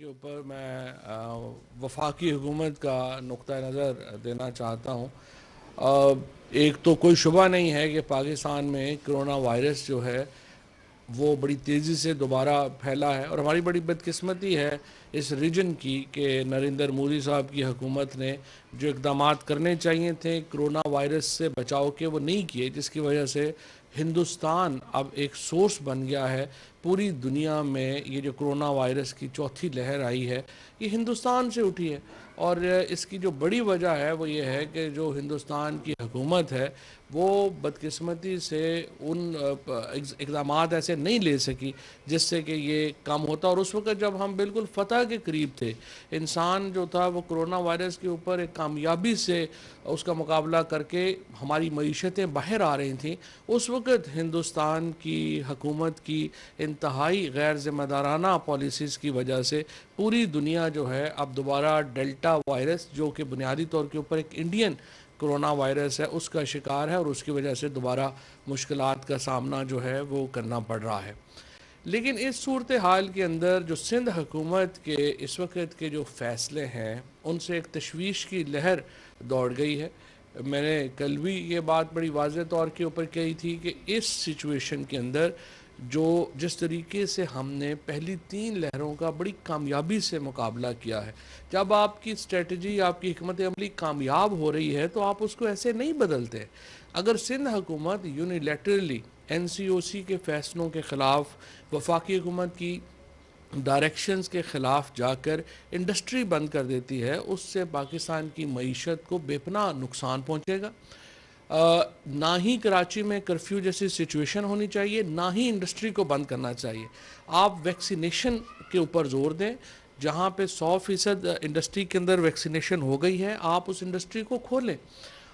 के ऊपर मैं वफाकी हुकूमत का नुक्ता नज़र देना चाहता हूँ। एक तो कोई शुबा नहीं है कि पाकिस्तान में कोरोना वायरस जो है वो बड़ी तेज़ी से दोबारा फैला है, और हमारी बड़ी बदकिस्मती है इस रीजन की कि नरेंद्र मोदी साहब की हुकूमत ने जो इक़दामात करने चाहिए थे कोरोना वायरस से बचाव के, वो नहीं किए, जिसकी वजह से हिंदुस्तान अब एक सोर्स बन गया है पूरी दुनिया में। ये जो कोरोना वायरस की चौथी लहर आई है ये हिंदुस्तान से उठी है, और इसकी जो बड़ी वजह है वो ये है कि जो हिंदुस्तान की हुकूमत है वो बदकिस्मती से उन इक़दामात ऐसे नहीं ले सकी जिससे कि ये कम होता। और उस वक्त जब हम बिल्कुल फतह के करीब थे, इंसान जो था वो कोरोना वायरस के ऊपर एक कामयाबी से उसका मुकाबला करके हमारी मईशतें बाहर आ रही थीं, उस वक्त हिंदुस्तान की हुकूमत की इंतहाई गैर ज़िम्मेदाराना पॉलिसीज़ की वजह से पूरी दुनिया जो है अब दोबारा डेल्टा वायरस, जो कि बुनियादी तौर के ऊपर एक इंडियन कोरोना वायरस है, उसका शिकार है, और उसकी वजह से दोबारा मुश्किलात का सामना जो है वो करना पड़ रहा है। लेकिन इस सूरत हाल के अंदर जो सिंध हुकूमत के इस वक्त के जो फ़ैसले हैं उनसे एक तशवीश की लहर दौड़ गई है। मैंने कल भी ये बात बड़ी वाज़ेह तौर के ऊपर कही थी कि इस सिचुएशन के अंदर जो जिस तरीके से हमने पहली 3 लहरों का बड़ी कामयाबी से मुकाबला किया है, जब आपकी स्ट्रेटजी, आपकी हिकमत अमली कामयाब हो रही है तो आप उसको ऐसे नहीं बदलते। अगर सिंध हुकूमत यूनिलैटरली NCOC के फ़ैसलों के ख़िलाफ़, वफाकी हुकूमत की डायरेक्शंस के ख़िलाफ़ जाकर इंडस्ट्री बंद कर देती है, उससे पाकिस्तान की मईशत को बेपनाह नुकसान पहुँचेगा। ना ही कराची में कर्फ्यू जैसी सिचुएशन होनी चाहिए, ना ही इंडस्ट्री को बंद करना चाहिए। आप वैक्सीनेशन के ऊपर ज़ोर दें। जहाँ पे 100% इंडस्ट्री के अंदर वैक्सीनेशन हो गई है, आप उस इंडस्ट्री को खोलें।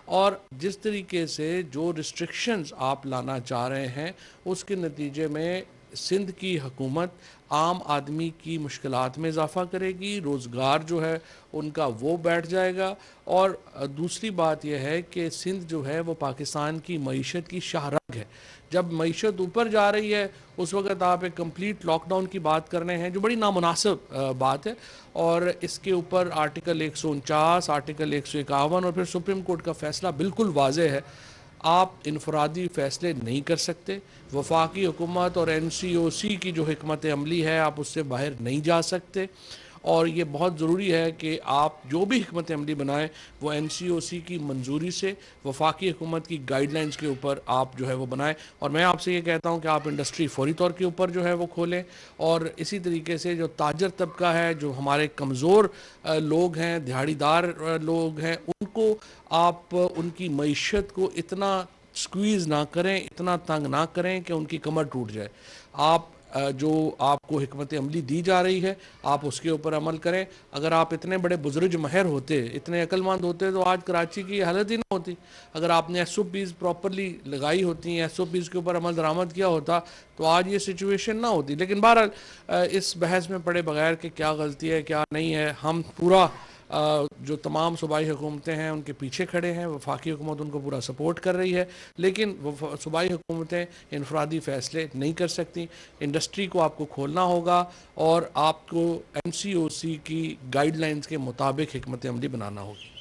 और जिस तरीके से जो रिस्ट्रिक्शंस आप लाना चाह रहे हैं उसके नतीजे में सिंध की हुकूमत आम आदमी की मुश्किलात में इजाफ़ा करेगी, रोज़गार जो है उनका वो बैठ जाएगा। और दूसरी बात यह है कि सिंध जो है वो पाकिस्तान की मईशत की शाहरग है। जब मईशत ऊपर जा रही है उस वक्त आप एक कंप्लीट लॉकडाउन की बात कर रहे हैं, जो बड़ी नामुनासिब बात है। और इसके ऊपर आर्टिकल 149, आर्टिकल 151 और फिर सुप्रीम कोर्ट का फ़ैसला बिल्कुल वाज़ेह है। आप इनफरादी फ़ैसले नहीं कर सकते। वफाकी हुकूमत और NCOC की जो हिकमत अमली है आप उससे बाहर नहीं जा सकते, और ये बहुत ज़रूरी है कि आप जो भी हिकमत अमली बनाएं वो NCOC की मंजूरी से वफाकी हुकूमत की गाइडलाइंस के ऊपर आप जो है वो बनाएं। और मैं आपसे ये कहता हूं कि आप इंडस्ट्री फौरी तौर के ऊपर जो है वो खोलें, और इसी तरीके से जो ताजर तबका है, जो हमारे कमज़ोर लोग हैं, दिहाड़ीदार लोग हैं, उनको आप उनकी मईशत को इतना स्क्वीज़ ना करें, इतना तंग ना करें कि उनकी कमर टूट जाए। आप जो आपको हिकमत अमली दी जा रही है आप उसके ऊपर अमल करें। अगर आप इतने बड़े बुजुर्ग महर होते, इतने अक्लमंद होते तो आज कराची की हालत ही ना होती। अगर आपने SOPs प्रॉपरली लगाई होती, SOPs के ऊपर अमल दरामद किया होता तो आज ये सिचुएशन ना होती। लेकिन बहरहाल इस बहस में पड़े बगैर कि क्या गलती है क्या नहीं है, हम पूरा जो तमाम सूबाई हुकूमतें हैं उनके पीछे खड़े हैं। वफाकी हुकूमत उनको पूरा सपोर्ट कर रही है, लेकिन सूबाई हुकूमतें इनफरादी फ़ैसले नहीं कर सकती। इंडस्ट्री को आपको खोलना होगा और आपको NCOC की गाइडलाइंस के मुताबिक हिकमत अमली बनाना होगी।